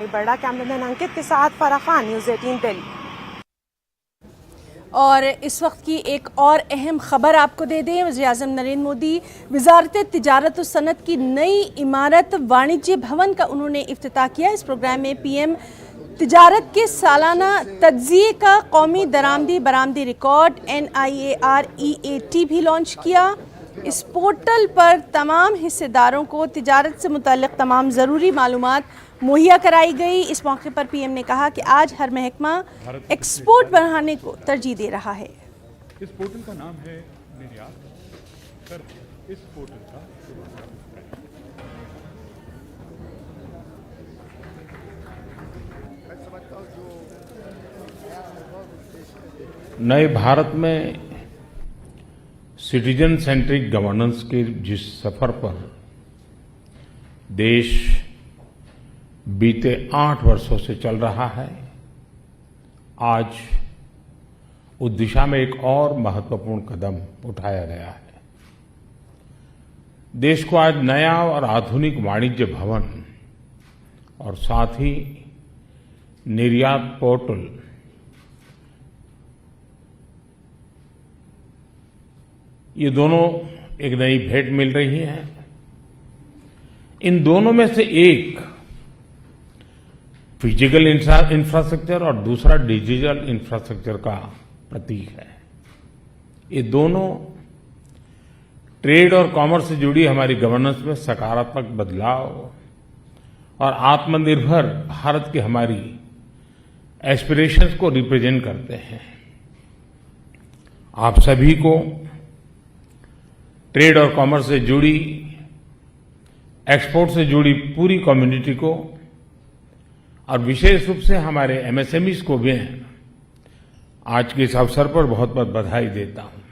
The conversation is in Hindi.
बड़ा कैमरामैन अंकित के साथ फराह खान, न्यूज़ 18 दिल्ली। और इस वक्त की एक और अहम खबर आपको दे दें। वज़ीर-ए-आज़म नरेंद्र मोदी वज़ारत तिजारत और सनत की नई इमारत वाणिज्य भवन का उन्होंने इफ्तिताह किया। इस प्रोग्राम में पीएम तिजारत के सालाना तज्ज़िये का कौमी बरामदी रिकॉर्ड NIAREAT भी लॉन्च किया। इस पोर्टल पर तमाम हिस्सेदारों को तिजारत से मुतल्लिक़ तमाम ज़रूरी मालूमात मुहैया कराई गई। इस मौके पर पीएम ने कहा कि आज हर महकमा एक्सपोर्ट बढ़ाने को तरजीह दे रहा है। इस पोर्टल का नाम है निर्यात कर। इस पोर्टल का नए भारत में सिटीजन सेंट्रिक गवर्नेंस के जिस सफर पर देश बीते 8 वर्षों से चल रहा है, आज उस दिशा में एक और महत्वपूर्ण कदम उठाया गया है। देश को आज नया और आधुनिक वाणिज्य भवन और साथ ही निर्यात पोर्टल ये दोनों एक नई भेंट मिल रही है। इन दोनों में से एक फिजिकल इंफ्रास्ट्रक्चर और दूसरा डिजिटल इंफ्रास्ट्रक्चर का प्रतीक है। ये दोनों ट्रेड और कॉमर्स से जुड़ी हमारी गवर्नेंस में सकारात्मक बदलाव और आत्मनिर्भर भारत की हमारी एस्पिरेशंस को रिप्रेजेंट करते हैं। आप सभी को, ट्रेड और कॉमर्स से जुड़ी, एक्सपोर्ट से जुड़ी पूरी कम्युनिटी को और विशेष रूप से हमारे MSMEs को भी आज के इस अवसर पर बहुत बहुत बधाई देता हूं।